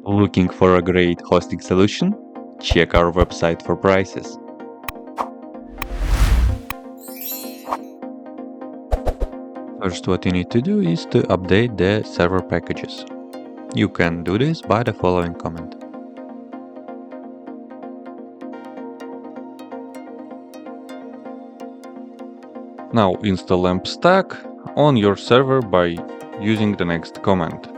Looking for a great hosting solution? Check our website for prices. First, what you need to do is to update the server packages. You can do this by the following command. Now install mpstack on your server by using the next command.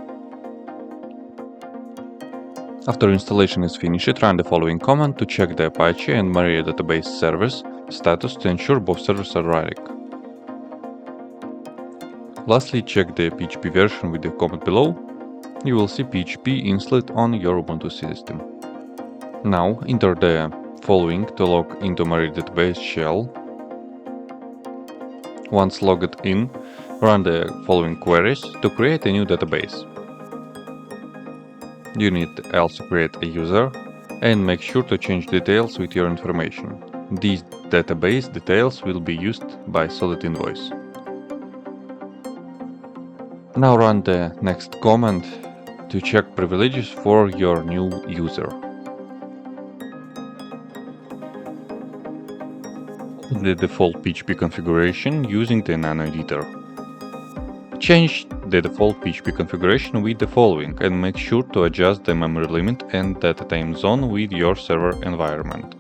After installation is finished, run the following command to check the Apache and mariadb-server's status to ensure both servers are running. Lastly, check the PHP version with the command below. You will see PHP installed on your Ubuntu system. Now enter the following to log into mariadb shell. Once logged in, run the following queries to create a new database. You need also create a user and make sure to change details with your information. These database details will be used by SolidInvoice. Now run the next command to check privileges for your new user. The default PHP configuration using the NANO editor. Change the default PHP configuration with the following and make sure to adjust the memory limit and data time zone with your server environment.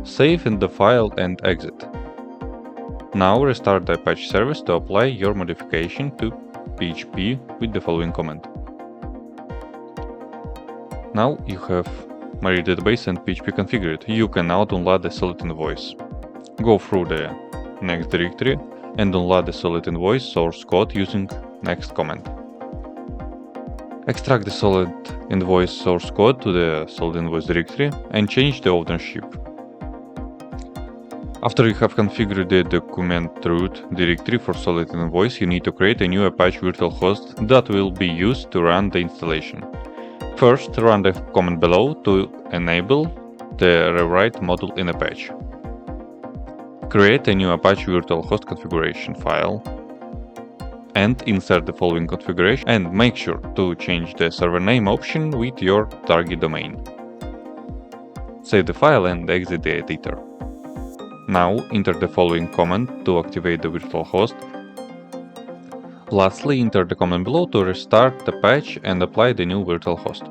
Save in the file and exit. Now restart the Apache service to apply your modification to PHP with the following command. Now you have mariadb and PHP configured. You can now download the SolidInvoice. Go through the next directory and download the SolidInvoice source code using next command. Extract the SolidInvoice source code to the SolidInvoice directory and change the ownership. After you have configured the document root directory for SolidInvoice, you need to create a new Apache virtual host that will be used to run the installation. First, run the command below to enable the rewrite module in Apache. Create a new Apache virtual host configuration file and insert the following configuration and make sure to change the server name option with your target domain. Save the file and exit the editor. Now enter the following command to activate the virtual host. Lastly, enter the command below to restart the patch and apply the new virtual host.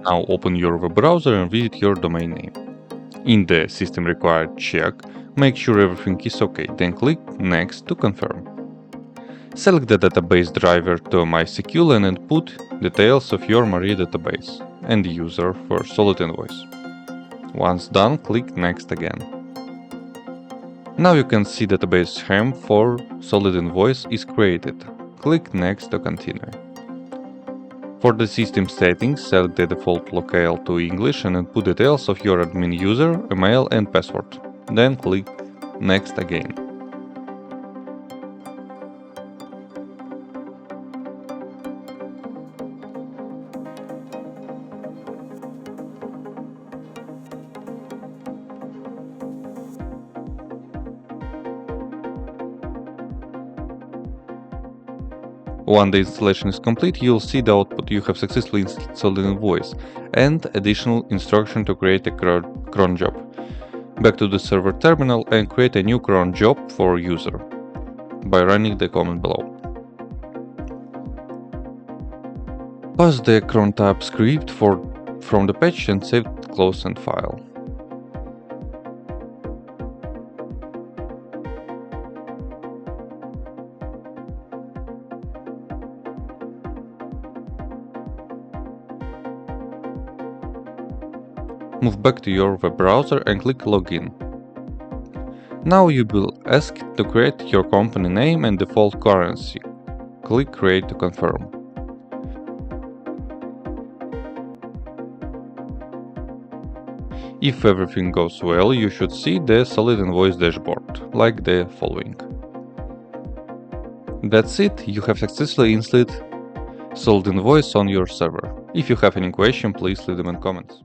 Now open your web browser and visit your domain name. In the system required check, make sure everything is OK, then click Next to confirm. Select the database driver to MySQL and input details of your MariaDB and user for SolidInvoice. Once done, click Next again. Now you can see database scheme for SolidInvoice is created. Click Next to continue. For the system settings, select the default locale to English and input details of your admin user, email and password. Then click Next again. When the installation is complete, you'll see the output you have successfully installed SolidInvoice and additional instruction to create a cron job. Back to the server terminal and create a new cron job for user by running the command below. Pass the cron tab script from the patch and save close and file. Move back to your web browser and click Login. Now you will ask to create your company name and default currency. Click Create to confirm. If everything goes well, you should see the SolidInvoice dashboard, like the following. That's it, you have successfully installed SolidInvoice on your server. If you have any question, please leave them in comments.